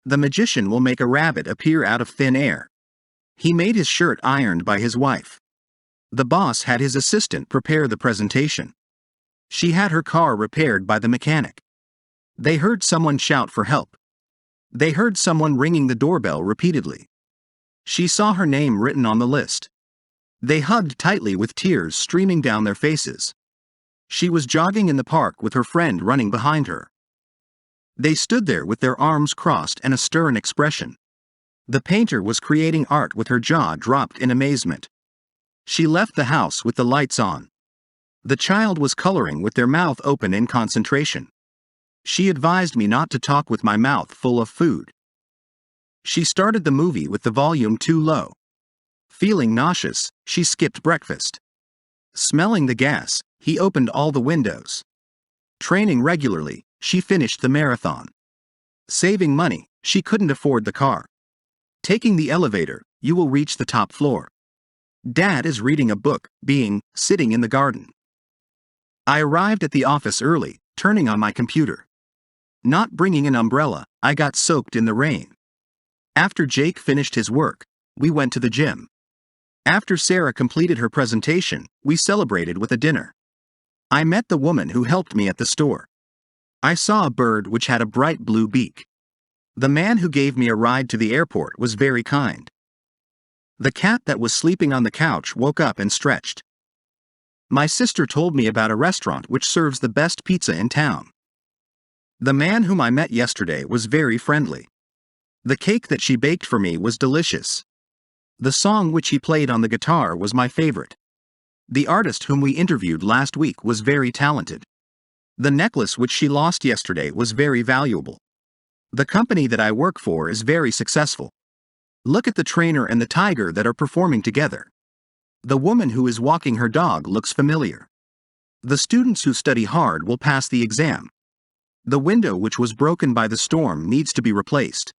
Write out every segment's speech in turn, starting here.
The magician will make a rabbit appear out of thin air. He made his shirt ironed by his wife. The boss had his assistant prepare the presentation. She had her car repaired by the mechanic. They heard someone shout for help. They heard someone ringing the doorbell repeatedly. She saw her name written on the list. They hugged tightly with tears streaming down their faces. She was jogging in the park with her friend running behind her. They stood there with their arms crossed and a stern expression. The painter was creating art with her jaw dropped in amazement. She left the house with the lights on. The child was coloring with their mouth open in concentration. She advised me not to talk with my mouth full of food. She started the movie with the volume too low. Feeling nauseous, she skipped breakfast. Smelling the gas, he opened all the windows. Training regularly, she finished the marathon. Saving money, she couldn't afford the car. Taking the elevator, you will reach the top floor. Dad is reading a book, sitting in the garden. I arrived at the office early, turning on my computer. Not bringing an umbrella, I got soaked in the rain. After Jake finished his work, we went to the gym. After Sarah completed her presentation, we celebrated with a dinner. I met the woman who helped me at the store. I saw a bird which had a bright blue beak. The man who gave me a ride to the airport was very kind. The cat that was sleeping on the couch woke up and stretched. My sister told me about a restaurant which serves the best pizza in town. The man whom I met yesterday was very friendly. The cake that she baked for me was delicious. The song which he played on the guitar was my favorite. The artist whom we interviewed last week was very talented. The necklace which she lost yesterday was very valuable. The company that I work for is very successful. Look at the trainer and the tiger that are performing together. The woman who is walking her dog looks familiar. The students who study hard will pass the exam. The window which was broken by the storm needs to be replaced.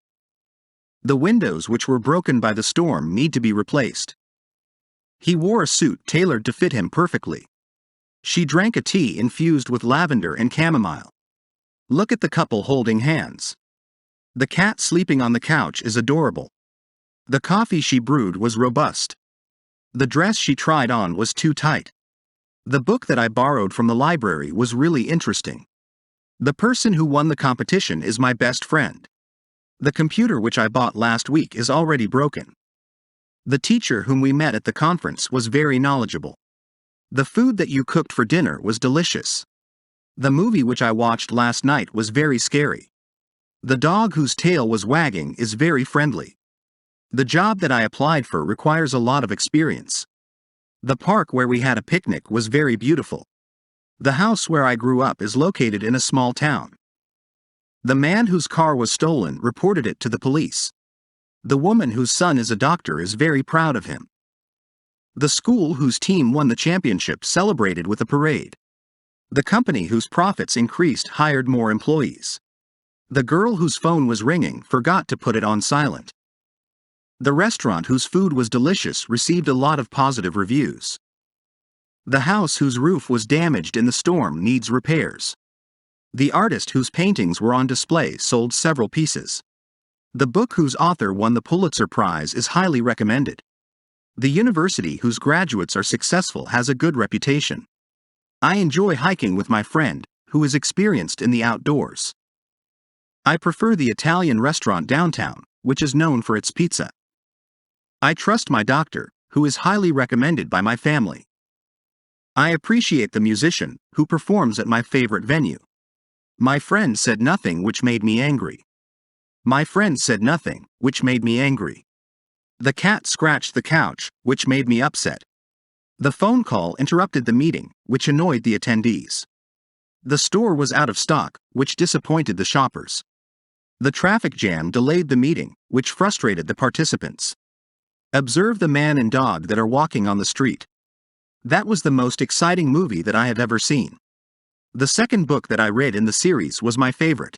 The windows which were broken by the storm need to be replaced. He wore a suit tailored to fit him perfectly. She drank a tea infused with lavender and chamomile. Look at the couple holding hands. The cat sleeping on the couch is adorable. The coffee she brewed was robust. The dress she tried on was too tight. The book that I borrowed from the library was really interesting. The person who won the competition is my best friend. The computer which I bought last week is already broken. The teacher whom we met at the conference was very knowledgeable. The food that you cooked for dinner was delicious. The movie which I watched last night was very scary. The dog whose tail was wagging is very friendly. The job that I applied for requires a lot of experience. The park where we had a picnic was very beautiful. The house where I grew up is located in a small town. The man whose car was stolen reported it to the police. The woman whose son is a doctor is very proud of him. The school whose team won the championship celebrated with a parade. The company whose profits increased hired more employees. The girl whose phone was ringing forgot to put it on silent. The restaurant whose food was delicious received a lot of positive reviews. The house whose roof was damaged in the storm needs repairs. The artist whose paintings were on display sold several pieces. The book whose author won the Pulitzer Prize is highly recommended. The university whose graduates are successful has a good reputation. I enjoy hiking with my friend, who is experienced in the outdoors. I prefer the Italian restaurant downtown, which is known for its pizza. I trust my doctor, who is highly recommended by my family. I appreciate the musician, who performs at my favorite venue. My friend said nothing which made me angry. My friend said nothing, which made me angry. The cat scratched the couch, which made me upset. The phone call interrupted the meeting, which annoyed the attendees. The store was out of stock, which disappointed the shoppers. The traffic jam delayed the meeting, which frustrated the participants. Observe the man and dog that are walking on the street. That was the most exciting movie that I have ever seen. The second book that I read in the series was my favorite.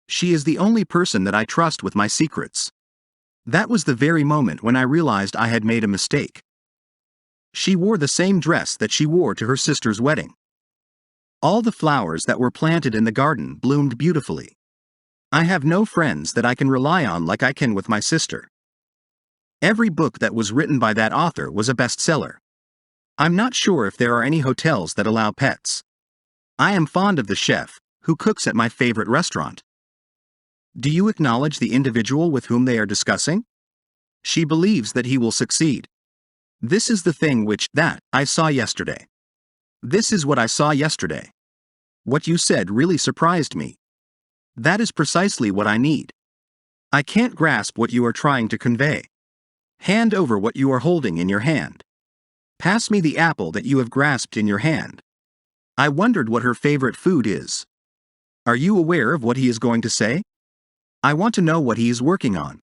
She is the only person that I trust with my secrets. That was the very moment when I realized I had made a mistake. She wore the same dress that she wore to her sister's wedding. All the flowers that were planted in the garden bloomed beautifully. I have no friends that I can rely on like I can with my sister. Every book that was written by that author was a bestseller. I'm not sure if there are any hotels that allow pets. I am fond of the chef, who cooks at my favorite restaurant. Do you acknowledge the individual with whom they are discussing? She believes that he will succeed. This is the thing that I saw yesterday. This is what I saw yesterday. What you said really surprised me. That is precisely what I need. I can't grasp what you are trying to convey. Hand over what you are holding in your hand. Pass me the apple that you have grasped in your hand. I wondered what her favorite food is. Are you aware of what he is going to say? I want to know what he is working on.